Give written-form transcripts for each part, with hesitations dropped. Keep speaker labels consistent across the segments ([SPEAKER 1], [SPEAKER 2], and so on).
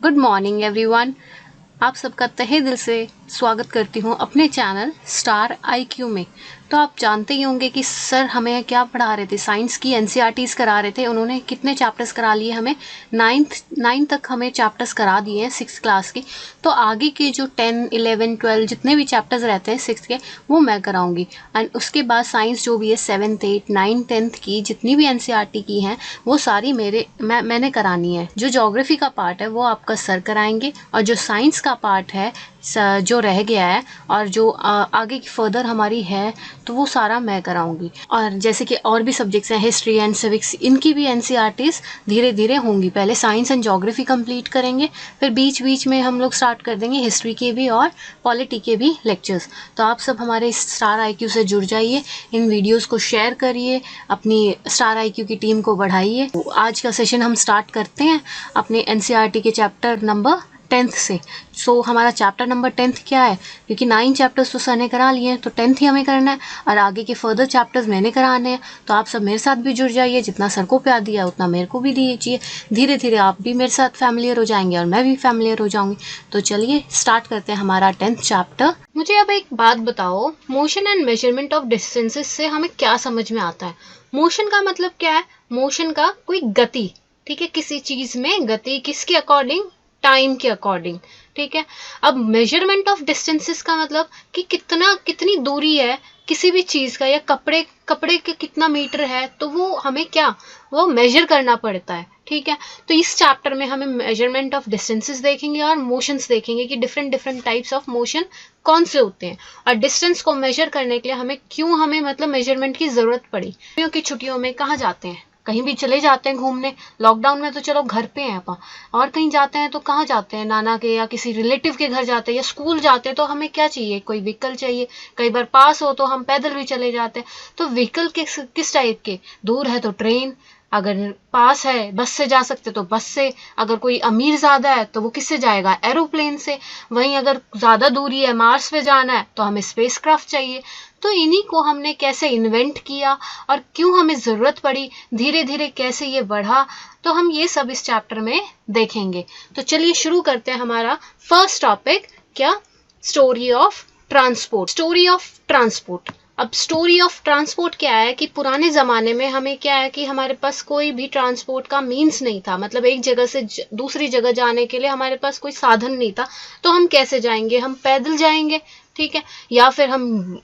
[SPEAKER 1] Good morning everyone. आप सबका तहे दिल से स्वागत करती हूँ अपने चैनल स्टार आईक्यू में। तो आप जानते ही होंगे कि सर हमें क्या पढ़ा रहे थे, साइंस की एनसीईआरटीज़ करा रहे थे। उन्होंने कितने चैप्टर्स करा लिए हमें, नाइन्थ तक हमें चैप्टर्स करा दिए हैं 6th क्लास के। तो आगे के जो 10, 11, 12 जितने भी चैप्टर्स रहते हैं 6th के, वो मैं कराऊंगी। एंड उसके बाद साइंस जो भी है 7th, 8, 9, 10th की जितनी भी एनसीईआरटी की हैं वो सारी मैंने करानी है। जो ज्योग्राफी का पार्ट है वो आपका सर कराएंगे, और जो साइंस का पार्ट है जो रह गया है और जो आगे की फर्दर हमारी है तो वो सारा मैं कराऊंगी। और जैसे कि और भी सब्जेक्ट्स हैं, हिस्ट्री एंड सिविक्स, इनकी भी एनसीईआरटीज़ धीरे धीरे होंगी। पहले साइंस एंड ज्योग्राफी कंप्लीट करेंगे, फिर बीच बीच में हम लोग स्टार्ट कर देंगे हिस्ट्री के भी और पॉलिटी के भी लेक्चर्स। तो आप सब हमारे स्टार आईक्यू से जुड़ जाइए, इन वीडियोज़ को शेयर करिए, अपनी स्टार आईक्यू की टीम को बढ़ाइए। आज का सेशन हम स्टार्ट करते हैं अपने एनसीईआरटी के चैप्टर नंबर 10th से। सो हमारा चैप्टर नंबर 10th क्या है, क्योंकि 9 चैप्टर्स तो सर ने करा लिए हैं तो 10th ही हमें करना है, और आगे के फर्दर चैप्टर्स मैंने कराने हैं। तो आप सब मेरे साथ भी जुड़ जाइए, जितना सर को प्यार दिया उतना मेरे को भी दीजिए। धीरे धीरे आप भी मेरे साथ फैमिलियर हो जाएंगे और मैं भी फैमिलियर हो जाऊंगी। तो चलिए स्टार्ट करते हैं हमारा 10th चैप्टर। मुझे अब एक बात बताओ, motion and measurement of distances से हमें क्या समझ में आता है? मोशन का मतलब क्या है? मोशन का कोई गति, ठीक है, किसी चीज में गति किसके अकॉर्डिंग? टाइम के अकॉर्डिंग, ठीक है। अब मेजरमेंट ऑफ डिस्टेंसेस का मतलब कि कितनी दूरी है किसी भी चीज का, या कपड़े के कितना मीटर है, तो वो हमें क्या, वो मेजर करना पड़ता है, ठीक है। तो इस चैप्टर में हमें मेजरमेंट ऑफ डिस्टेंसेस देखेंगे और मोशंस देखेंगे कि डिफरेंट टाइप्स ऑफ मोशन कौन से होते हैं, और डिस्टेंस को मेजर करने के लिए हमें मतलब मेजरमेंट की जरूरत पड़ी। गर्मियों की छुट्टियों में कहाँ जाते हैं? कहीं भी चले जाते हैं घूमने। लॉकडाउन में तो चलो घर पे हैं अपन, और कहीं जाते हैं तो कहाँ जाते हैं? नाना के या किसी रिलेटिव के घर जाते हैं, या स्कूल जाते हैं। तो हमें क्या चाहिए? कोई व्हीकल चाहिए। कई बार पास हो तो हम पैदल भी चले जाते हैं। तो व्हीकल किस टाइप के? दूर है तो ट्रेन, अगर पास है बस से जा सकते तो बस से, अगर कोई अमीर ज्यादा है तो वो किससे जाएगा? एरोप्लेन से। वहीं अगर ज्यादा दूरी है, मार्स पे जाना है, तो हमें स्पेसक्राफ्ट चाहिए। तो इन्हीं को हमने कैसे इन्वेंट किया और क्यों हमें जरूरत पड़ी, धीरे धीरे कैसे ये बढ़ा, तो हम ये सब इस चैप्टर में देखेंगे। तो चलिए शुरू करते हैं हमारा फर्स्ट टॉपिक, क्या? Story of transport. Story of transport. अब स्टोरी ऑफ ट्रांसपोर्ट क्या है कि पुराने ज़माने में हमें क्या है कि हमारे पास कोई भी ट्रांसपोर्ट का मीन्स नहीं था, मतलब एक जगह से दूसरी जगह जाने के लिए हमारे पास कोई साधन नहीं था। तो हम कैसे जाएंगे? हम पैदल जाएंगे, ठीक है, या फिर हम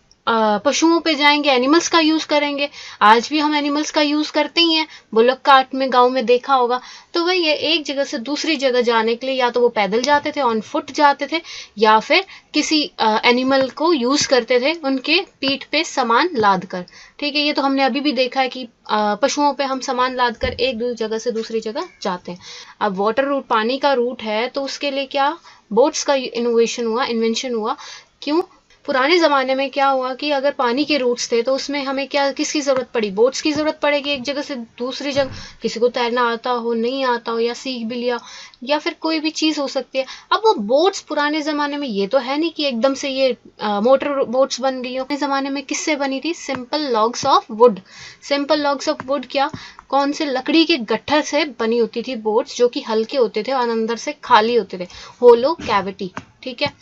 [SPEAKER 1] पशुओं पे जाएंगे, एनिमल्स का यूज करेंगे। आज भी हम एनिमल्स का यूज करते ही हैं, बुलक कार्ट में गांव में देखा होगा। तो वही है, एक जगह से दूसरी जगह जाने के लिए या तो वो पैदल जाते थे, ऑन फुट जाते थे, या फिर किसी एनिमल को यूज करते थे उनके पीठ पे सामान लाद कर, ठीक है। ये तो हमने अभी भी देखा है कि पशुओं पे हम सामान लाद कर एक जगह से दूसरी जगह जाते हैं। अब वाटर रूट, पानी का रूट है, तो उसके लिए क्या, बोट्स का इन्वेंशन हुआ। क्यों? पुराने ज़माने में क्या हुआ कि अगर पानी के रूट्स थे तो उसमें हमें क्या, किसकी ज़रूरत पड़ी? बोट्स की ज़रूरत पड़ेगी एक जगह से दूसरी जगह। किसी को तैरना आता हो, नहीं आता हो, या सीख भी लिया, या फिर कोई भी चीज़ हो सकती है। अब वो बोट्स पुराने ज़माने में, ये तो है नहीं कि एकदम से ये मोटर बोट्स बन गई हो। पुराने ज़माने में किससे बनी थी? Simple logs of would. Simple logs of would क्या, कौन से? लकड़ी के गट्ठर से बनी होती थी बोट्स, जो कि हल्के होते थे और अंदर से खाली होते थे, होलो कैविटी, ठीक है।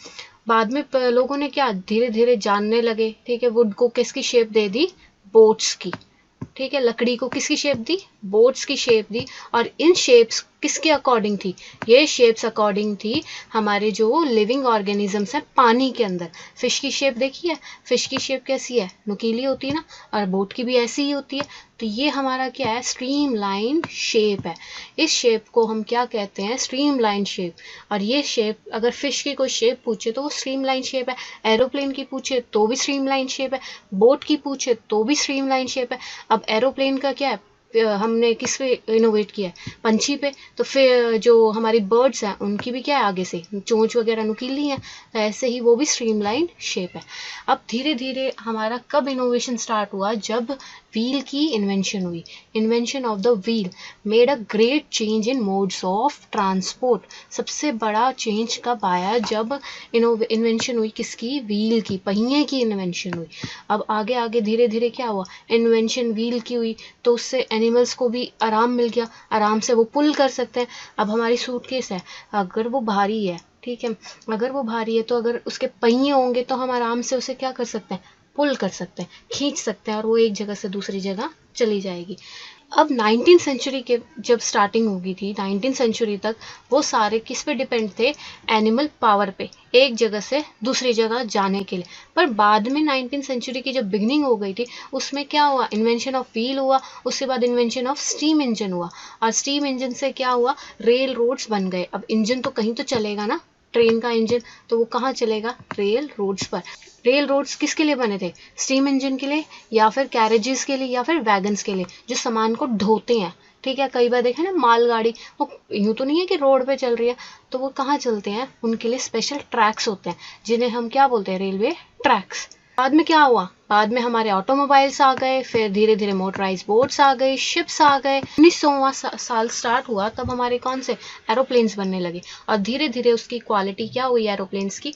[SPEAKER 1] बाद में लोगों ने क्या, धीरे धीरे जानने लगे, ठीक है, वुड को किसकी शेप दे दी? बोट्स की, ठीक है। लकड़ी को किसकी शेप दी? बोट्स की शेप दी। और इन शेप्स किसके अकॉर्डिंग थी? ये शेप्स अकॉर्डिंग थी हमारे जो लिविंग ऑर्गेनिजम्स हैं पानी के अंदर। फिश की शेप देखी है? फिश की शेप कैसी है? नुकीली होती है ना, और बोट की भी ऐसी ही होती है। तो ये हमारा क्या है? स्ट्रीमलाइन शेप है। इस शेप को हम क्या कहते हैं? Streamline shape. और ये शेप, अगर फिश की कोई शेप पूछे तो वो स्ट्रीमलाइन शेप है, एरोप्लेन की पूछे तो भी स्ट्रीमलाइन शेप है, बोट की पूछे तो भी स्ट्रीमलाइन शेप है। अब एरोप्लेन का क्या है, हमने किस पे इनोवेट किया है? पंछी पे। तो फिर जो हमारी बर्ड्स हैं उनकी भी क्या है, आगे से चोंच वगैरह नुकीली है, तो ऐसे ही वो भी स्ट्रीमलाइन शेप है। अब धीरे धीरे हमारा कब इनोवेशन स्टार्ट हुआ? जब व्हील की इन्वेंशन हुई। Invention of the wheel made a great change in modes of transport. सबसे बड़ा चेंज कब आया? जब इन्वेंशन हुई किसकी? व्हील की, पहिए की इन्वेंशन हुई। अब आगे आगे धीरे धीरे क्या हुआ? इन्वेंशन व्हील की हुई तो उससे एनिमल्स को भी आराम मिल गया, आराम से वो पुल कर सकते हैं। अब हमारी सूटकेस है, अगर वो भारी है, ठीक है, अगर वो भारी है तो अगर उसके पहिए होंगे तो हम आराम से उसे क्या कर सकते हैं? पुल कर सकते हैं, खींच सकते हैं और वो एक जगह से दूसरी जगह चली जाएगी। अब 19th सेंचुरी के जब स्टार्टिंग होगी थी, 19th सेंचुरी तक वो सारे किस पे डिपेंड थे? एनिमल पावर पे, एक जगह से दूसरी जगह जाने के लिए। पर बाद में 19th सेंचुरी की जब बिगनिंग हो गई थी उसमें क्या हुआ? इन्वेंशन ऑफ व्हील हुआ, उसके बाद इन्वेंशन ऑफ स्टीम इंजन हुआ, और स्टीम इंजन से क्या हुआ? रेल रोड्स बन गए। अब इंजन तो कहीं तो चलेगा ना, ट्रेन का इंजन, तो वो कहाँ चलेगा? रेल रोड्स पर। रेल रोड्स किसके लिए बने थे? स्टीम इंजन के लिए, या फिर कैरेजेस के लिए, या फिर वैगन्स के लिए, जो सामान को ढोते हैं। ठीक है, कई बार देखे ना मालगाड़ी, वो यूं तो नहीं है कि रोड पे चल रही है, तो वो कहाँ चलते हैं? उनके लिए स्पेशल ट्रैक्स होते हैं जिन्हें हम क्या बोलते हैं? Railway tracks. बाद में क्या हुआ? बाद में हमारे ऑटोमोबाइल्स आ गए, फिर धीरे धीरे मोटराइज बोट्स आ गए, शिप्स आ गए। 1900वां साल स्टार्ट हुआ तब हमारे कौन से? एरोप्लेन्स बनने लगे, और धीरे धीरे उसकी क्वालिटी क्या हुई? एरोप्लेन्स की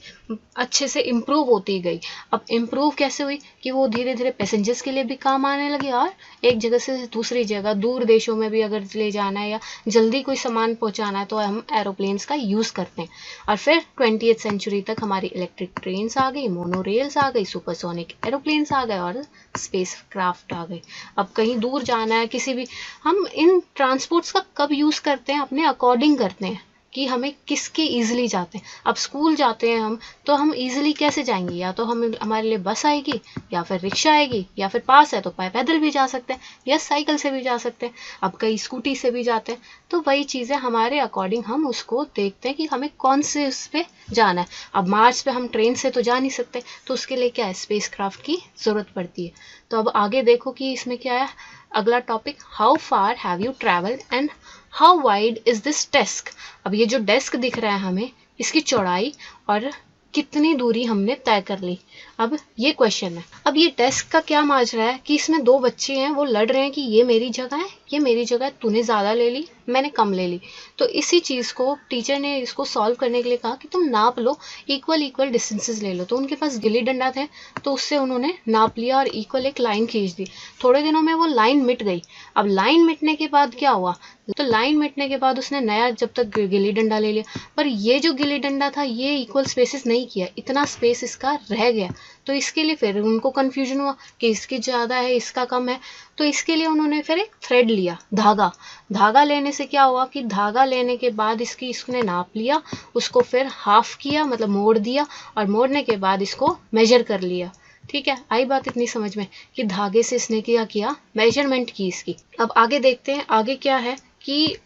[SPEAKER 1] अच्छे से इम्प्रूव होती गई। अब इम्प्रूव कैसे हुई? कि वो धीरे धीरे पैसेंजर्स के लिए भी काम आने लगे, और एक जगह से दूसरी जगह, दूर देशों में भी अगर ले जाना है या जल्दी कोई सामान पहुंचाना है तो हम एरोप्लेन्स का यूज़ करते हैं। और फिर 20th सेंचुरी तक हमारी इलेक्ट्रिक ट्रेन्स आ गई, मोनो रेल्स आ गई, सुपरसोनिक एरोप्लेन्स आ गए, और स्पेस क्राफ्ट आ गए। अब कहीं दूर जाना है किसी भी, हम इन ट्रांसपोर्ट्स का कब यूज़ करते हैं? अपने अकॉर्डिंग करते हैं कि हमें किसके ईजिली जाते हैं। अब स्कूल जाते हैं हम, तो हम ईजिली कैसे जाएंगे? या तो हम हमारे लिए बस आएगी, या फिर रिक्शा आएगी, या फिर पास है तो पैदल भी जा सकते हैं, या साइकिल से भी जा सकते हैं। अब कई स्कूटी से भी जाते हैं। तो वही चीज़ें हमारे अकॉर्डिंग हम उसको देखते हैं कि हमें कौन से उस पर जाना है। अब मार्स पे हम ट्रेन से तो जा नहीं सकते, तो उसके लिए क्या है? स्पेस क्राफ्ट की ज़रूरत पड़ती है। तो अब आगे देखो कि इसमें क्या है। अगला topic, how far have you travelled and how wide is this desk. अब ये जो डेस्क दिख रहा है हमें, इसकी चौड़ाई और कितनी दूरी हमने तय कर ली। अब ये क्वेश्चन है। अब ये डेस्क का क्या माजरा है कि इसमें दो बच्चे हैं, वो लड़ रहे हैं कि ये मेरी जगह है, ये मेरी जगह है, तूने ज़्यादा ले ली, मैंने कम ले ली। तो इसी चीज़ को टीचर ने इसको सॉल्व करने के लिए कहा कि तुम नाप लो, इक्वल इक्वल डिस्टेंसेस ले लो। तो उनके पास गिल्ली डंडा थे, तो उससे उन्होंने नाप लिया और इक्वल एक लाइन खींच दी। थोड़े दिनों में वो लाइन मिट गई। अब लाइन मिटने के बाद क्या हुआ? तो लाइन मिटने के बाद उसने नया जब तक गिल्ली डंडा ले लिया, पर ये जो गिल्ली डंडा था ये इक्वल स्पेसेस नहीं किया, इतना स्पेस इसका रह गया। तो इसके लिए फिर उनको कंफ्यूजन हुआ कि इसकी ज़्यादा है, इसका कम है। तो इसके लिए उन्होंने फिर एक थ्रेड लिया, धागा। धागा लेने से क्या हुआ कि धागा लेने के बाद इसने नाप लिया, उसको फिर हाफ किया, मतलब मोड़ दिया, और मोड़ने के बाद इसको मेजर कर लिया। ठीक है, आई बात इतनी समझ में कि धागे से इसने क्या किया? मेजरमेंट की इसकी। अब आगे देखते हैं, आगे क्या है कि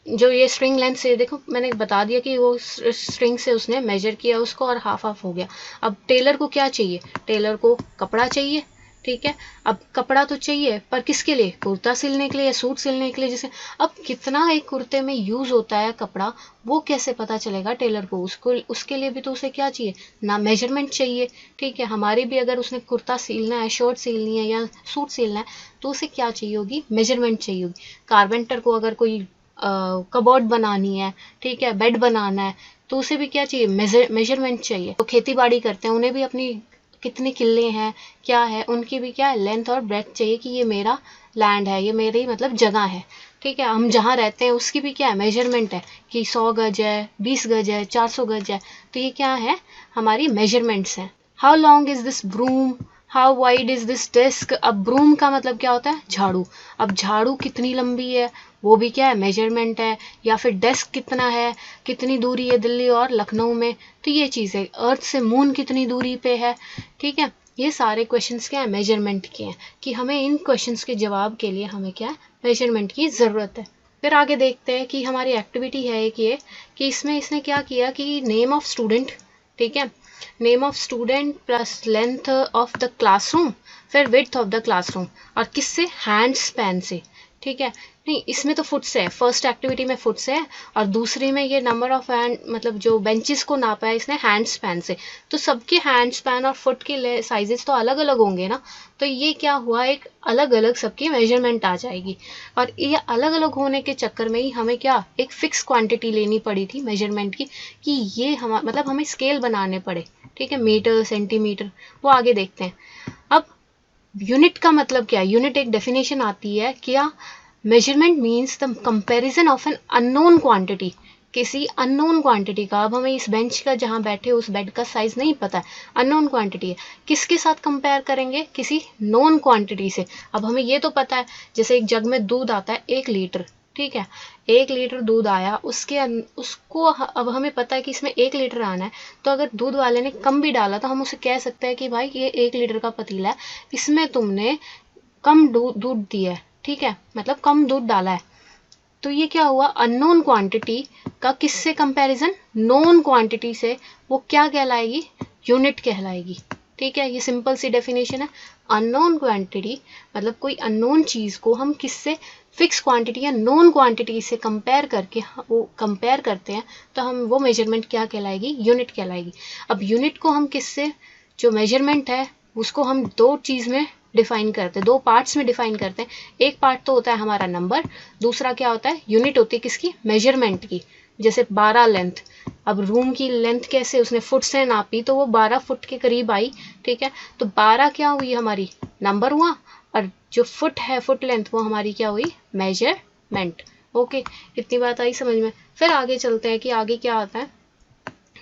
[SPEAKER 1] जो ये स्ट्रिंग लेंथ से, देखो मैंने बता दिया कि वो स्ट्रिंग से उसने मेजर किया उसको और हाफ हाफ हो गया। अब टेलर को क्या चाहिए? टेलर को कपड़ा चाहिए। ठीक है, अब कपड़ा तो चाहिए, पर किसके लिए? कुर्ता सिलने के लिए या सूट सिलने के लिए। जैसे अब कितना एक कुर्ते में यूज होता है कपड़ा, वो कैसे पता चलेगा टेलर को? उसको उसके लिए भी तो उसे क्या चाहिए ना? मेजरमेंट चाहिए। ठीक है, हमारी भी अगर उसने कुर्ता सिलना है, शर्ट सिलनी है या सूट सिलना है, तो उसे क्या चाहिए होगी? मेजरमेंट चाहिए होगी। कारपेंटर को अगर कोई कबोर्ड बनानी है, ठीक है, बेड बनाना है, तो उसे भी क्या चाहिए? मेजरमेंट चाहिए। तो खेती बाड़ी करते हैं, उन्हें भी अपनी कितने किले हैं, क्या है, उनकी भी क्या है? लेंथ और ब्रेथ चाहिए कि ये मेरा लैंड है, ये मेरी मतलब जगह है। ठीक है, हम जहाँ रहते हैं उसकी भी क्या है? मेजरमेंट है कि 100 गज है, 20 गज है, 400 गज है। तो ये क्या है? हमारी मेजरमेंट्स हैं। How long is this broom, how wide is this desk. अब ब्रूम का मतलब क्या होता है? झाड़ू। अब झाड़ू कितनी लंबी है, वो भी क्या है? मेजरमेंट है। या फिर डेस्क कितना है, कितनी दूरी है दिल्ली और लखनऊ में, तो ये चीज़ है। अर्थ से मून कितनी दूरी पे है। ठीक है, ये सारे क्वेश्चंस क्या है? मेजरमेंट के हैं, कि हमें इन क्वेश्चंस के जवाब के लिए हमें क्या है? मेजरमेंट की ज़रूरत है। फिर आगे देखते हैं कि हमारी एक्टिविटी है एक ये, कि इसमें इसने क्या किया कि नेम ऑफ स्टूडेंट, ठीक है, name of student plus length of the classroom, फिर विड्थ ऑफ द क्लासरूम, और किससे? हैंड स्पैन से। ठीक है, नहीं इसमें तो फुट से है, फर्स्ट एक्टिविटी में फुट से है और दूसरी में ये नंबर ऑफ हैंड मतलब जो बेंचेस को नापा है इसने हैंड स्पैन से। तो सबके हैंड स्पैन और फुट के साइजेस तो अलग अलग होंगे ना, तो ये क्या हुआ, एक अलग अलग सबकी मेजरमेंट आ जाएगी। और ये अलग अलग होने के चक्कर में ही हमें क्या एक फिक्स क्वांटिटी लेनी पड़ी थी मेजरमेंट की, कि ये हम मतलब हमें स्केल बनाने पड़े। ठीक है, मीटर सेंटीमीटर वो आगे देखते हैं। अब यूनिट का मतलब क्या है, यूनिट एक डेफिनेशन आती है क्या, measurement means the comparison of an unknown quantity, किसी अननोन क्वांटिटी का। अब हमें इस बेंच का जहां बैठे उस बेड का साइज नहीं पता है, अननोन क्वांटिटी है, किसके साथ कंपेयर करेंगे, किसी नोन क्वांटिटी से। अब हमें ये तो पता है जैसे एक जग में दूध आता है 1 लीटर, ठीक है, 1 लीटर दूध आया, उसको अब हमें पता है कि इसमें 1 लीटर आना है, तो अगर दूध वाले ने कम भी डाला तो हम उसे कह सकते हैं कि भाई ये 1 लीटर का पतीला है, इसमें तुमने कम दूध दिया है, ठीक है, मतलब कम दूध डाला है। तो ये क्या हुआ, अननोन क्वांटिटी का किससे कंपैरिजन, नोन क्वांटिटी से, वो क्या कहलाएगी, यूनिट कहलाएगी। ठीक है, ये सिंपल सी डेफिनेशन है। अननोन क्वांटिटी मतलब कोई अननोन चीज को हम किससे, फिक्स क्वांटिटी या नोन क्वांटिटी से कंपेयर करके वो कंपेयर करते हैं, तो हम वो मेजरमेंट क्या कहलाएगी, यूनिट कहलाएगी। अब यूनिट को हम किससे, जो मेजरमेंट है उसको हम दो चीज में डिफाइन करते हैं, दो पार्ट्स में डिफाइन करते हैं। एक पार्ट तो होता है हमारा नंबर, दूसरा क्या होता है, यूनिट होती है किसकी, मेजरमेंट की। जैसे 12 लेंथ, अब रूम की लेंथ कैसे उसने फुट से नापी तो वो 12 फुट के करीब आई। ठीक है, तो 12 क्या हुई हमारी, नंबर हुआ, और जो फुट है फुट लेंथ वो हमारी क्या हुई, मेजरमेंट। ओके, इतनी बात आई समझ में। फिर आगे चलते हैं कि आगे क्या आता है,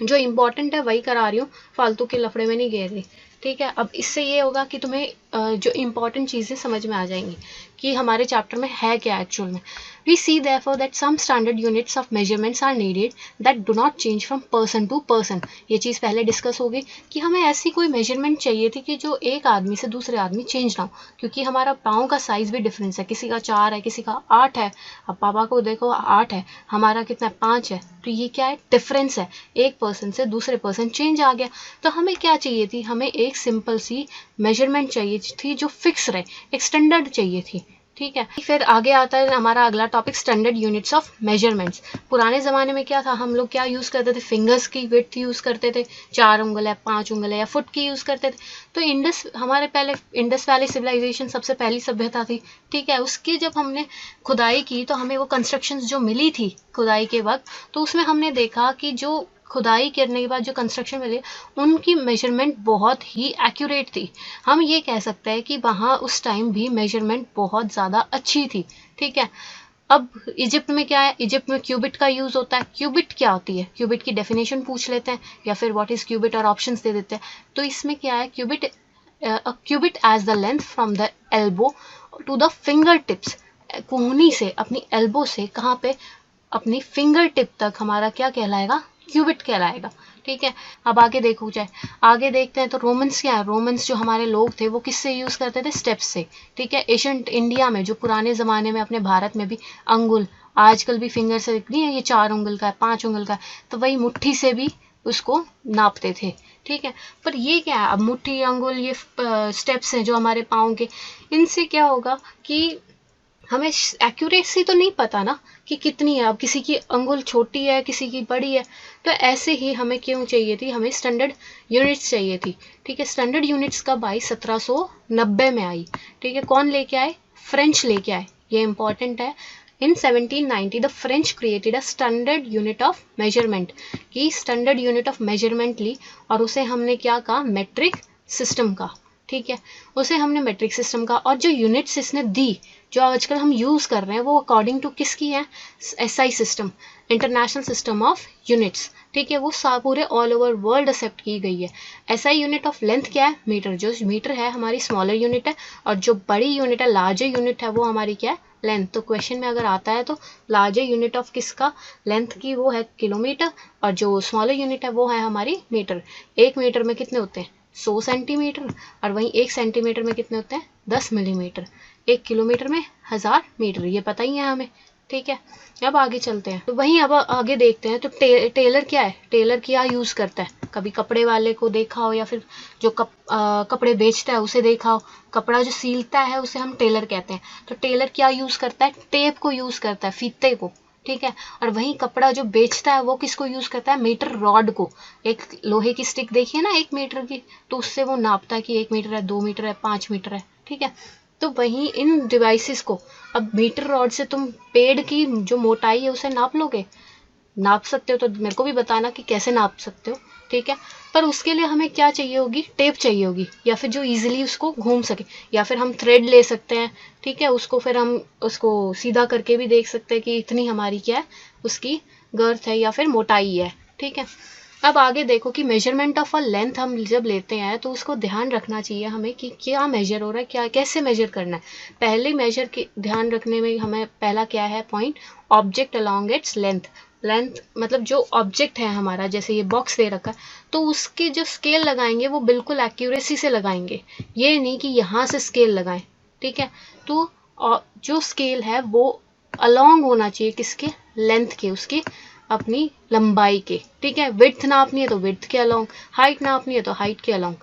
[SPEAKER 1] जो इम्पोर्टेंट है वही करा रही हूँ, फालतू के लफड़े में नहीं घेर रही। ठीक है, अब इससे ये होगा कि तुम्हें जो इम्पोर्टेंट चीज़ें समझ में आ जाएंगी कि हमारे चैप्टर में है क्या एक्चुअल में। We see therefore that some standard units of measurements are needed that do not change from person to person। ये चीज़ पहले डिस्कस हो गई कि हमें ऐसी कोई मेजरमेंट चाहिए थी कि जो एक आदमी से दूसरे आदमी चेंज ना हो, क्योंकि हमारा पाँव का साइज भी डिफरेंस है, किसी का 4 है किसी का 8 है। अब पापा को देखो 8 है, हमारा कितना 5 है, तो ये क्या है, डिफरेंस है, एक पर्सन से दूसरे पर्सन चेंज आ गया। तो हमें क्या चाहिए थी, हमें एक सिंपल सी मेजरमेंट चाहिए थी जो फिक्स रहे, एक स्टैंडर्ड चाहिए थी। ठीक है, फिर आगे आता है हमारा अगला topic, standard units of measurements. पुराने ज़माने में क्या था, हम लोग क्या यूज़ करते थे, फिंगर्स की विड्थ यूज़ करते थे, 4 उंगल है 5 उंगल है, या फुट की यूज़ करते थे। तो हमारे पहले इंडस वैली सिविलाइजेशन सबसे पहली सभ्यता थी। ठीक है, उसकी जब हमने खुदाई की तो हमें वो कंस्ट्रक्शंस जो मिली थी खुदाई के वक्त, तो उसमें हमने देखा कि जो खुदाई करने के बाद जो कंस्ट्रक्शन मिले उनकी मेजरमेंट बहुत ही एक्यूरेट थी। हम ये कह सकते हैं कि वहाँ उस टाइम भी मेजरमेंट बहुत ज़्यादा अच्छी थी। ठीक है, अब इजिप्ट में क्या है, इजिप्ट में क्यूबिट का यूज़ होता है। क्यूबिट क्या होती है, क्यूबिट की डेफिनेशन पूछ लेते हैं या फिर व्हाट इज़ क्यूबिट और ऑप्शंस दे देते हैं। तो इसमें क्या है, cubit as the length from the elbow to the finger tips, कोहनी से अपनी एल्बो से कहाँ पे, अपनी फिंगर टिप तक हमारा क्या कहलाएगा, क्यूबिट कहलाएगा। ठीक है, अब आगे देखो जाए, आगे देखते हैं तो रोमन्स क्या है, रोमन्स जो हमारे लोग थे वो किससे यूज़ करते थे, स्टेप्स से। ठीक है, एशियंट इंडिया में जो पुराने ज़माने में अपने भारत में भी अंगुल, आजकल भी फिंगर से नहीं है, ये 4 उंगल का है 5 उंगल का है, तो वही मुट्ठी से भी उसको नापते थे। ठीक है, पर ये क्या है, अब मुट्ठी अंगुल ये स्टेप्स हैं जो हमारे पाँव के, इनसे क्या होगा कि हमें एक्यूरेसी तो नहीं पता ना कि कितनी है, अब किसी की अंगुल छोटी है किसी की बड़ी है, तो ऐसे ही हमें क्यों चाहिए थी, हमें स्टैंडर्ड यूनिट्स चाहिए थी। ठीक है, स्टैंडर्ड यूनिट्स कब आई, 1790 में आई। ठीक है, कौन लेके आए, फ्रेंच लेके आए, ये इंपॉर्टेंट है। इन 1790 the French created a standard unit of measurement, की स्टैंडर्ड यूनिट ऑफ मेजरमेंट ली और उसे हमने क्या कहा, मेट्रिक सिस्टम का। ठीक है, उसे हमने मेट्रिक सिस्टम का, और जो यूनिट्स इसने दी जो आजकल हम यूज़ कर रहे हैं वो अकॉर्डिंग टू किसकी है, SI system, international system of units. ठीक है, वो पूरे ऑल ओवर वर्ल्ड एक्सेप्ट की गई है। एसआई यूनिट ऑफ लेंथ क्या है, मीटर, जो मीटर है हमारी स्मॉलर यूनिट है, और जो बड़ी यूनिट है लार्जर यूनिट है वो हमारी क्या है, लेंथ। तो क्वेश्चन में अगर आता है तो लार्जर यूनिट ऑफ किसका, लेंथ की, वो है किलोमीटर, और जो स्मॉलर यूनिट है वो है हमारी मीटर। 1 मीटर में कितने होते हैं, 100 सेंटीमीटर, और वहीं 1 सेंटीमीटर में कितने होते हैं, 10 मिलीमीटर। 1 किलोमीटर में 1000 मीटर, ये पता ही है हमें। ठीक है, अब आगे चलते हैं। तो वहीं अब आगे देखते हैं तो टेलर क्या है, टेलर क्या यूज़ करता है। कभी कपड़े वाले को देखा हो या फिर जो कपड़े बेचता है उसे देखा हो, कपड़ा जो सीलता है उसे हम टेलर कहते हैं। तो टेलर क्या यूज़ करता है, टेप को यूज़ करता है, फीते को, ठीक है। और वहीं कपड़ा जो बेचता है वो किसको यूज़ करता है, मीटर रॉड को। एक लोहे की स्टिक देखिए ना 1 मीटर की, तो उससे वो नापता है कि 1 मीटर है, 2 मीटर है, 5 मीटर है, ठीक है। तो वहीं इन डिवाइसेस को, अब मीटर रॉड से तुम पेड़ की जो मोटाई है उसे नाप लोगे, नाप सकते हो तो मेरे को भी बताना कि कैसे नाप सकते हो, ठीक है। पर उसके लिए हमें क्या चाहिए होगी, टेप चाहिए होगी, या फिर जो इजीली उसको घूम सके, या फिर हम थ्रेड ले सकते हैं, ठीक है। उसको फिर हम उसको सीधा करके भी देख सकते हैं कि इतनी हमारी क्या है, उसकी गर्थ है या फिर मोटाई है, ठीक है। अब आगे देखो कि मेजरमेंट ऑफ अ लेंथ हम जब लेते हैं तो उसको ध्यान रखना चाहिए हमें कि क्या मेजर हो रहा है, क्या कैसे मेजर करना है। पहले मेजर के ध्यान रखने में हमें पहला क्या है point, object along its length. Length मतलब जो ऑब्जेक्ट है हमारा, जैसे ये बॉक्स दे रखा है, तो उसके जो स्केल लगाएंगे वो बिल्कुल एक्यूरेसी से लगाएंगे, ये नहीं कि यहाँ से स्केल लगाएं, ठीक है। तो जो स्केल है वो अलोंग होना चाहिए किसके, लेंथ के, उसकी अपनी लंबाई के, ठीक है। विड्थ नापनी है तो विड्थ के अलोंग, हाइट नापनी है तो हाइट के अलोंग।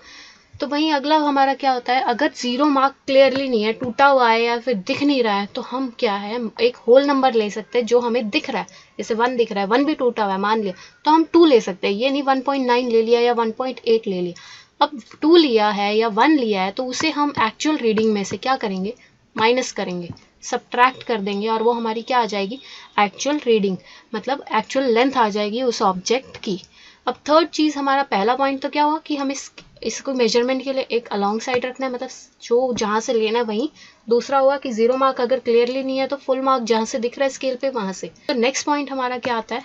[SPEAKER 1] तो वहीं अगला हमारा क्या होता है, अगर 0 मार्क क्लियरली नहीं है, टूटा हुआ है या फिर दिख नहीं रहा है, तो हम क्या है एक होल नंबर ले सकते हैं जो हमें दिख रहा है। जैसे 1 दिख रहा है, 1 भी टूटा हुआ है मान लिया, तो हम 2 ले सकते हैं। ये नहीं 1.9 ले लिया या 1.8 ले लिया। अब 2 लिया है या 1 लिया है तो उसे हम एक्चुअल रीडिंग में से क्या करेंगे, माइनस करेंगे, सब्ट्रैक्ट कर देंगे, और वो हमारी क्या आ जाएगी, एक्चुअल रीडिंग, मतलब एक्चुअल लेंथ आ जाएगी उस ऑब्जेक्ट की। अब थर्ड चीज़, हमारा पहला पॉइंट तो क्या हुआ कि हम इसको मेजरमेंट के लिए एक अलॉन्ग साइड रखना है, मतलब जो जहाँ से लेना है वहीं। दूसरा हुआ कि 0 मार्क अगर क्लियरली नहीं है तो फुल मार्क जहाँ से दिख रहा है स्केल पे वहाँ से। तो नेक्स्ट पॉइंट हमारा क्या आता है,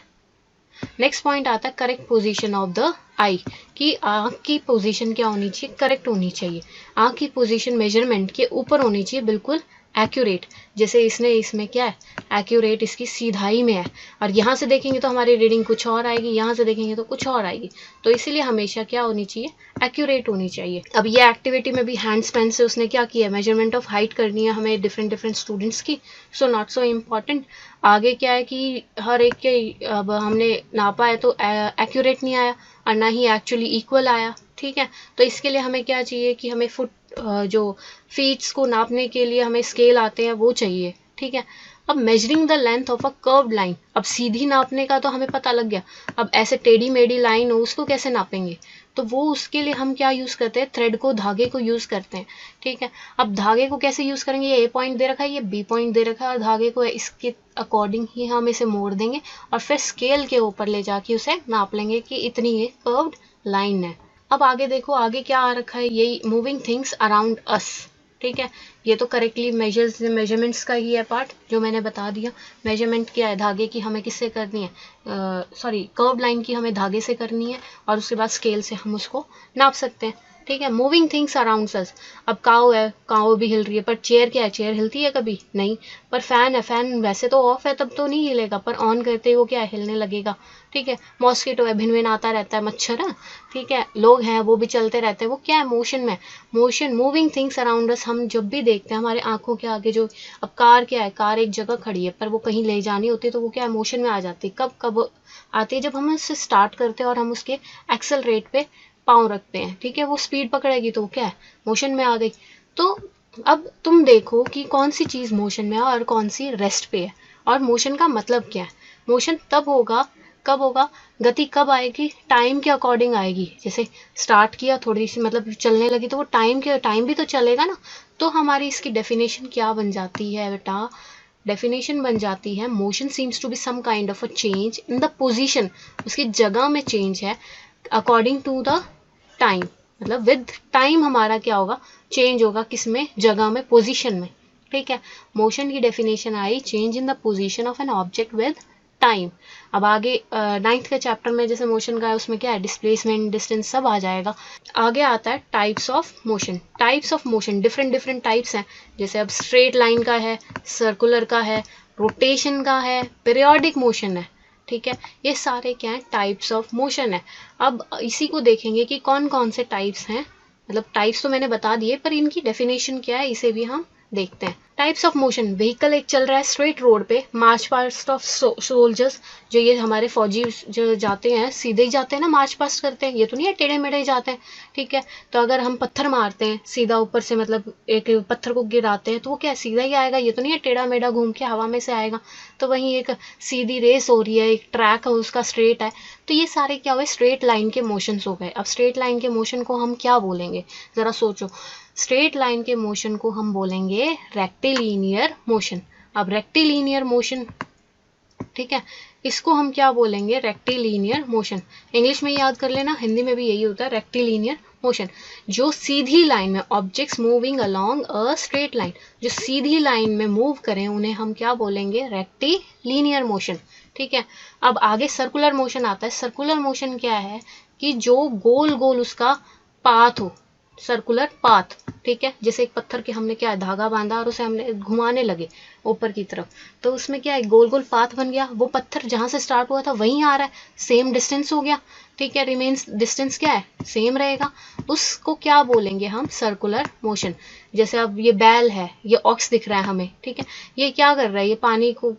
[SPEAKER 1] नेक्स्ट पॉइंट आता है करेक्ट पोजीशन ऑफ द आई, कि आँख की पोजीशन क्या होनी चाहिए, करेक्ट होनी चाहिए। आँख की पोजीशन मेजरमेंट के ऊपर होनी चाहिए, बिल्कुल एक्यूरेट। जैसे इसमें क्या है, एक्यूरेट इसकी सीधाई में है, और यहाँ से देखेंगे तो हमारी रीडिंग कुछ और आएगी, यहाँ से देखेंगे तो कुछ और आएगी। तो इसीलिए हमेशा क्या होनी चाहिए, एक्यूरेट होनी चाहिए। अब ये एक्टिविटी में भी हैंड्स पेन से उसने क्या किया, मेजरमेंट ऑफ हाइट करनी है हमें डिफरेंट स्टूडेंट्स की, सो नॉट सो इम्पॉर्टेंट। आगे क्या है कि हर एक के अब हमने नापा है तो एक्यूरेट नहीं आया और ना ही एक्चुअली इक्वल आया, ठीक है। तो इसके लिए हमें क्या चाहिए कि हमें फुट जो फीट्स को नापने के लिए हमें स्केल आते हैं वो चाहिए, ठीक है। अब measuring the length of a curved line, अब सीधी नापने का तो हमें पता लग गया, अब ऐसे टेढ़ी मेढ़ी लाइन हो उसको कैसे नापेंगे, तो वो उसके लिए हम क्या यूज़ करते हैं, थ्रेड को, धागे को यूज़ करते हैं, ठीक है। अब धागे को कैसे यूज़ करेंगे, ये ए पॉइंट दे रखा है, ये बी पॉइंट दे रखा है, और धागे को इसके अकॉर्डिंग ही हम इसे मोड़ देंगे और फिर स्केल के ऊपर ले जाके उसे नाप लेंगे कि इतनी ये कर्व्ड लाइन है। अब आगे देखो, आगे क्या आ रखा है, यही मूविंग थिंग्स अराउंड अस, ठीक है। ये तो करेक्टली मेजरमेंट्स का ही है पार्ट जो मैंने बता दिया। मेजरमेंट क्या है, धागे की हमें किससे करनी है, सॉरी कर्व लाइन की हमें धागे से करनी है, और उसके बाद स्केल से हम उसको नाप सकते हैं, ठीक है। मूविंग थिंग्स अराउंड अस, अब काऊ है, काऊ भी हिल रही है, पर चेयर क्या है, चेयर हिलती है कभी नहीं। पर फैन है, फैन वैसे तो ऑफ है तब तो नहीं हिलेगा, पर ऑन करते ही वो क्या है, हिलने लगेगा, ठीक है। मॉस्किटो है, भिन भिन आता रहता है, मच्छर है, ठीक है। लोग हैं वो भी चलते रहते हैं, वो क्या है, मोशन में, motion. Moving things around us हम जब भी देखते हैं हमारे आंखों के आगे, जो अब कार क्या है, कार एक जगह खड़ी है पर वो कहीं ले जानी होती है तो वो क्या है, मोशन में आ जाती है। कब कब आती है, जब हम उससे स्टार्ट करते हैं और हम उसके एक्सेल रेट पे पाँव रखते हैं, ठीक है। वो स्पीड पकड़ेगी तो क्या है, मोशन में आ गई। तो अब तुम देखो कि कौन सी चीज़ मोशन में है और कौन सी रेस्ट पे है, और मोशन का मतलब क्या है। मोशन तब होगा, कब होगा, गति कब आएगी, टाइम के अकॉर्डिंग आएगी। जैसे स्टार्ट किया, थोड़ी सी मतलब चलने लगी तो वो टाइम भी तो चलेगा ना। तो हमारी इसकी डेफिनेशन क्या बन जाती है बेटा, डेफिनेशन बन जाती है, motion seems to be some kind of a change in the position, उसकी जगह में चेंज है, अकॉर्डिंग टू द टाइम, मतलब विद टाइम हमारा क्या होगा, चेंज होगा, किसमें, जगह में, पोजीशन में, ठीक है। मोशन की definition I, change in the position of an object with time. अब आगे 9th के चैप्टर में जैसे मोशन का है उसमें क्या है, डिस्प्लेसमेंट, डिस्टेंस सब आ जाएगा। आगे आता है types of motion. Types of motion different types हैं, जैसे अब स्ट्रेट लाइन का है, सर्कुलर का है, रोटेशन का है, पीरियोडिक मोशन है, ठीक है। ये सारे क्या है, टाइप्स ऑफ मोशन है। अब इसी को देखेंगे कि कौन कौन से टाइप्स हैं, मतलब टाइप्स तो मैंने बता दिए पर इनकी डेफिनेशन क्या है इसे भी हम देखते हैं। टाइप्स ऑफ मोशन, व्हीकल एक चल रहा है स्ट्रेट रोड पे, मार्च पास्ट ऑफ सोल्जर्स, जो ये हमारे फौजी जो जाते हैं सीधे ही जाते हैं ना, मार्च पास्ट करते हैं, ये तो नहीं है टेढ़े मेढ़े जाते हैं, ठीक है। तो अगर हम पत्थर मारते हैं सीधा ऊपर से, मतलब एक पत्थर को गिराते हैं, तो वो क्या सीधा ही आएगा, ये तो नहीं है टेढ़ा मेढ़ा घूम के हवा में से आएगा। तो वहीं एक सीधी रेस हो रही है, एक ट्रैक है उसका स्ट्रेट है, तो ये सारे क्या हुए, स्ट्रेट लाइन के मोशंस हो गए। अब स्ट्रेट लाइन के मोशन को हम क्या बोलेंगे, ज़रा सोचो। स्ट्रेट लाइन के मोशन को हम बोलेंगे रेक्टिलिनियर मोशन। अब रेक्टिलिनियर मोशन, ठीक है, इसको हम क्या बोलेंगे, रेक्टिलिनियर मोशन। इंग्लिश में याद कर लेना, हिंदी में भी यही होता है, रेक्टिलिनियर मोशन। जो सीधी लाइन में, objects moving along a straight line, जो सीधी लाइन में मूव करें उन्हें हम क्या बोलेंगे, रेक्टिलिनियर मोशन, ठीक है। अब आगे सर्कुलर मोशन आता है। सर्कुलर मोशन क्या है कि जो गोल गोल उसका पाथ हो, सर्कुलर पाथ, ठीक है। जैसे एक पत्थर के हमने क्या धागा बांधा और उसे हमने घुमाने लगे ऊपर की तरफ, तो उसमें क्या है, गोल गोल पाथ बन गया, वो पत्थर जहां से स्टार्ट हुआ था वहीं आ रहा है, सेम डिस्टेंस हो गया, ठीक है। रिमेन्स डिस्टेंस क्या है, सेम रहेगा, उसको क्या बोलेंगे हम, सर्कुलर मोशन। जैसे अब ये बैल है, ये ऑक्स दिख रहा है हमें, ठीक है, ये क्या कर रहा है, ये पानी को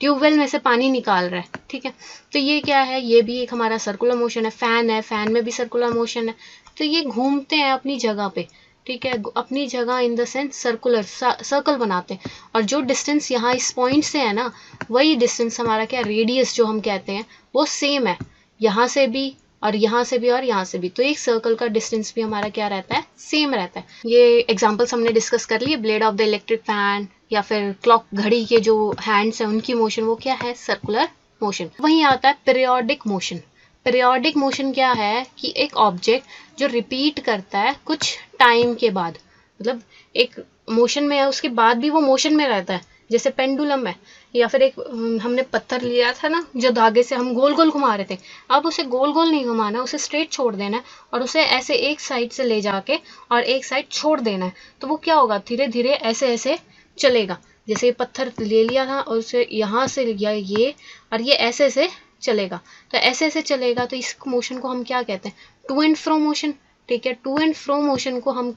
[SPEAKER 1] ट्यूबवेल में से पानी निकाल रहा है, ठीक है। तो ये क्या है, ये भी एक हमारा सर्कुलर मोशन है। फैन है, फैन में भी सर्कुलर मोशन है। तो ये घूमते हैं अपनी जगह पे, ठीक है, अपनी जगह in the sense circular circle बनाते हैं। और जो डिस्टेंस यहाँ इस पॉइंट से है ना, वही डिस्टेंस हमारा क्या, रेडियस जो हम कहते हैं वो सेम है, यहाँ से भी और यहाँ से भी और यहाँ से भी। तो एक सर्कल का डिस्टेंस भी हमारा क्या रहता है, सेम रहता है। ये एग्जांपल्स हमने डिस्कस कर लिए, blade of the electric fan या फिर क्लॉक, घड़ी के जो हैंड्स हैं उनकी मोशन, वो क्या है, सर्कुलर मोशन। वहीं आता है पीरियोडिक मोशन। पीरियोडिक मोशन क्या है कि एक ऑब्जेक्ट जो रिपीट करता है कुछ टाइम के बाद, मतलब एक मोशन में है उसके बाद भी वो मोशन में रहता है, जैसे पेंडुलम है, या फिर एक हमने पत्थर लिया था ना जो धागे से हम गोल गोल घुमा रहे थे, अब उसे गोल गोल नहीं घुमाना, उसे स्ट्रेट छोड़ देना है और उसे ऐसे एक साइड से ले जाके और एक साइड छोड़ देना है। तो वो क्या होगा, धीरे धीरे ऐसे ऐसे चलेगा। जैसे ये पत्थर ले लिया था और उसे यहाँ से लिया ये, और ये ऐसे ऐसे चलेगा, तो ऐसे ऐसे चलेगा, तो इस मोशन को हम क्या कहते हैं, टू एंड फ्रो मोशन, ठीक है। टू एंड फ्रो मोशन को हम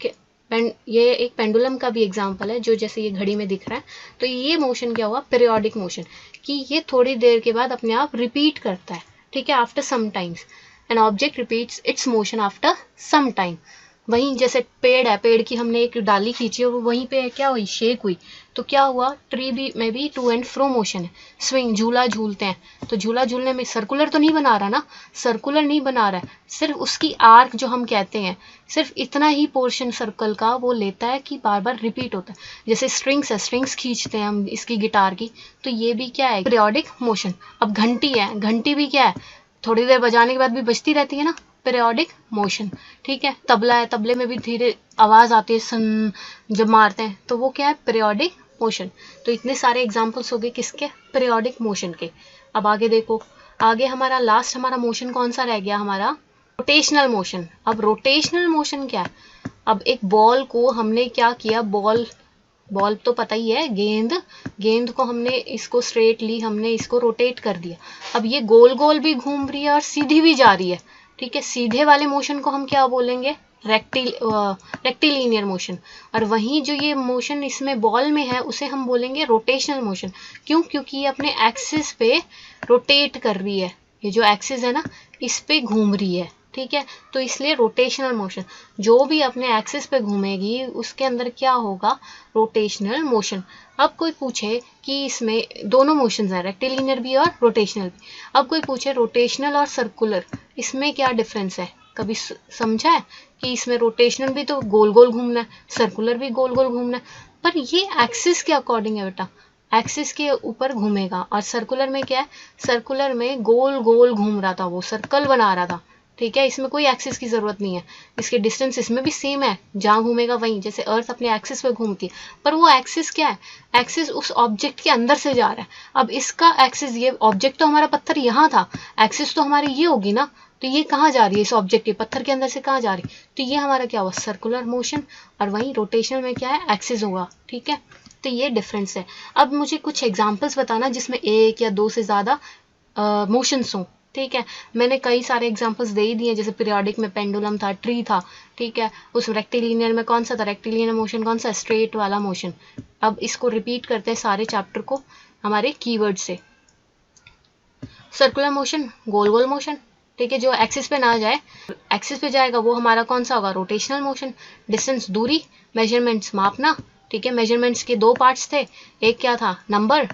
[SPEAKER 1] ये एक पेंडुलम का भी एग्जांपल है, जो जैसे ये घड़ी में दिख रहा है। तो ये मोशन क्या हुआ, पीरियोडिक मोशन, कि ये थोड़ी देर के बाद अपने आप रिपीट करता है, ठीक है, after some times an object repeats its motion after some time. वहीं जैसे पेड़ है, पेड़ की हमने एक डाली खींची और वहीं पे क्या हुई, शेक हुई, तो क्या हुआ, ट्री भी में भी टू एंड फ्रो मोशन है। स्विंग, झूला झूलते हैं, तो झूला झूलने में सर्कुलर तो नहीं बना रहा ना, सर्कुलर नहीं बना रहा है, सिर्फ उसकी आर्क जो हम कहते हैं, सिर्फ इतना ही पोर्शन सर्कल का वो लेता है कि बार बार रिपीट होता है। जैसे स्ट्रिंग्स है, स्ट्रिंग्स खींचते हैं हम इसकी गिटार की, तो ये भी क्या है, पीरियोडिक मोशन। अब घंटी है, घंटी भी क्या है, थोड़ी देर बजाने के बाद भी बजती रहती है ना, पीरियोडिक मोशन, ठीक है। तबला है, तबले में भी धीरे आवाज आती है सन जब मारते हैं, तो वो क्या है, पीरियोडिक मोशन। तो इतने सारे एग्जांपल्स हो गए किसके, पीरियोडिक मोशन के। अब आगे देखो, आगे हमारा लास्ट हमारा मोशन कौन सा रह गया, हमारा रोटेशनल मोशन। अब रोटेशनल मोशन क्या है, अब एक बॉल को हमने क्या किया, बॉल तो पता ही है, गेंद को हमने इसको स्ट्रेट ली, हमने इसको रोटेट कर दिया। अब ये गोल गोल भी घूम रही है और सीधी भी जा रही है, ठीक है। सीधे वाले मोशन को हम क्या बोलेंगे, रेक्टिलिनियर मोशन। और वहीं जो ये मोशन इसमें बॉल में है उसे हम बोलेंगे रोटेशनल मोशन। क्यों, क्योंकि ये अपने एक्सिस पे रोटेट कर रही है, ये जो एक्सिस है ना इस पे घूम रही है, ठीक है, तो इसलिए रोटेशनल मोशन। जो भी अपने एक्सिस पे घूमेगी उसके अंदर क्या होगा, रोटेशनल मोशन। अब कोई पूछे कि इसमें दोनों मोशंस हैं, रेक्टिलिनियर भी और रोटेशनल भी, अब कोई पूछे रोटेशनल और सर्कुलर इसमें क्या डिफरेंस है, कभी समझा है कि इसमें रोटेशनल भी तो गोल गोल घूमना है, सर्कुलर भी गोल गोल घूमना है, पर ये एक्सिस के अकॉर्डिंग है बेटा, एक्सिस के ऊपर घूमेगा। और सर्कुलर में क्या है, सर्कुलर में गोल गोल घूम रहा था, वो सर्कल बना रहा था, ठीक है, इसमें कोई एक्सिस की जरूरत नहीं है, इसके डिस्टेंस इसमें भी सेम है, जहां घूमेगा वहीं, जैसे अर्थ अपने एक्सिस पे घूमती है, पर वो एक्सिस क्या है, एक्सिस उस ऑब्जेक्ट के अंदर से जा रहा है। अब इसका एक्सिस, ये ऑब्जेक्ट तो हमारा पत्थर यहाँ था, एक्सिस तो हमारी ये होगी ना, तो ये कहाँ जा रही है, इस ऑब्जेक्ट के पत्थर के अंदर से कहाँ जा रही है, तो ये हमारा क्या हुआ, सर्कुलर मोशन। और वहीं रोटेशनल में क्या है, एक्सिस होगा, ठीक है। तो ये डिफरेंस है। अब मुझे कुछ एग्जाम्पल्स बताना जिसमें एक या दो से ज्यादा मोशंस हों, ठीक है, मैंने कई सारे एग्जांपल्स दे ही दिए, जैसे पीरियोडिक में पेंडुलम था, ट्री था, ठीक है, उस रेक्टिलिनियर में कौन सा था, रेक्टिलिनियर मोशन कौन सा, स्ट्रेट वाला मोशन। अब इसको रिपीट करते हैं सारे चैप्टर को हमारे कीवर्ड से। सर्कुलर मोशन, गोल गोल मोशन, ठीक है, जो एक्सिस पे ना जाए, एक्सिस पे जाएगा वो हमारा कौन सा होगा, रोटेशनल मोशन। डिस्टेंस, दूरी, मेजरमेंट्स, मापना, ठीक है, मेजरमेंट्स के दो पार्ट्स थे, एक क्या था, नंबर,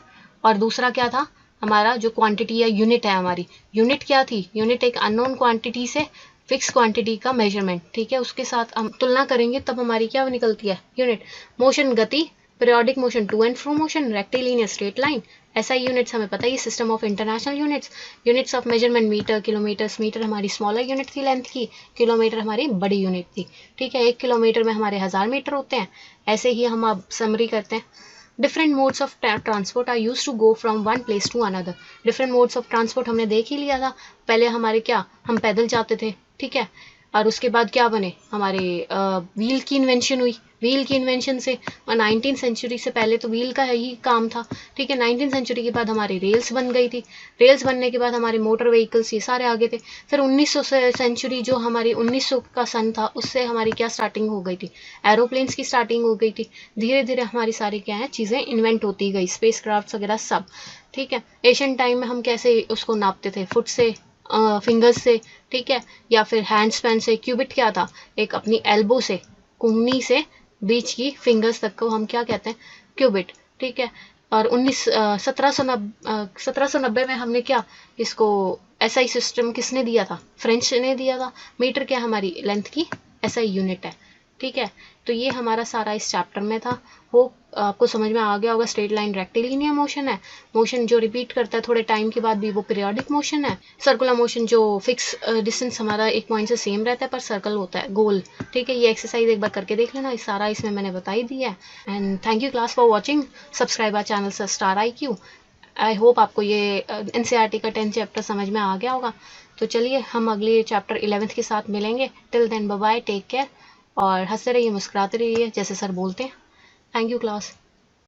[SPEAKER 1] और दूसरा क्या था हमारा जो क्वांटिटी या यूनिट है हमारी। यूनिट क्या थी, यूनिट एक अननोन क्वांटिटी से फिक्स क्वांटिटी का मेजरमेंट, ठीक है, उसके साथ हम तुलना करेंगे तब हमारी क्या निकलती है, यूनिट। मोशन, गति, periodic motion, to and fro motion, rectilinear, straight line. ऐसा यूनिट्स हमें पता ही, system of international units. Units of measurement, metre, kilometres, metre हमारी स्मॉलर यूनिट थी लेंथ की, किलोमीटर हमारी बड़ी यूनिट थी, ठीक है, 1 किलोमीटर में हमारे 1000 मीटर होते हैं। ऐसे ही हम अब समरी करते हैं। Different modes of transport are used to go from one place to another. Different modes of transport हमने देख ही लिया था, पहले हमारे क्या, हम पैदल जाते थे, ठीक है, और उसके बाद क्या बने हमारे, व्हील की इन्वेंशन हुई। व्हील की इन्वेंशन से 19th सेंचुरी से पहले तो व्हील का ही काम था, ठीक है, 19th सेंचुरी के बाद हमारी रेल्स बन गई थी, रेल्स बनने के बाद हमारे मोटर व्हीकल्स ये सारे आगे थे। फिर 1900 सेंचुरी जो हमारी 1900 का सन था, उससे हमारी क्या स्टार्टिंग हो गई थी, एरोप्लेन्स की स्टार्टिंग हो गई थी। धीरे धीरे हमारी सारी क्या है चीज़ें इन्वेंट होती गई, स्पेस क्राफ्ट वगैरह सब, ठीक है। एशियन टाइम में हम कैसे उसको नापते थे, फुट से, फिंगर्स से, ठीक है, या फिर हैंड स्पैन से। क्यूबिट क्या था, एक अपनी एल्बो से, कुंगनी से बीच की फिंगर्स तक को हम क्या कहते हैं, क्यूबिट, ठीक है। और 1790 में हमने क्या इसको एसआई सिस्टम किसने दिया था, फ्रेंच ने दिया था। मीटर क्या हमारी लेंथ की एसआई यूनिट है, ठीक है। तो ये हमारा सारा इस चैप्टर में था। होप आपको समझ में आ गया होगा। स्ट्रेट लाइन रेक्टिलिनियर मोशन है, मोशन जो रिपीट करता है थोड़े टाइम के बाद भी, वो पीरियोडिक मोशन है। सर्कुलर मोशन जो फिक्स डिस्टेंस हमारा एक पॉइंट से सेम रहता है पर सर्कल होता है, गोल, ठीक है। ये एक्सरसाइज एक बार करके देख लेना, इस सारा इसमें मैंने बता ही दिया है। And thank you class for watching. Subscribe our channel star IQ। I hope आपको ये NCERT का 10th चैप्टर समझ में आ गया होगा। तो चलिए हम अगले चैप्टर 11th के साथ मिलेंगे। Till then bye bye, take care, और हंसते रहिए, मुस्कुराते रहिए, जैसे सर बोलते हैं। Thank you class.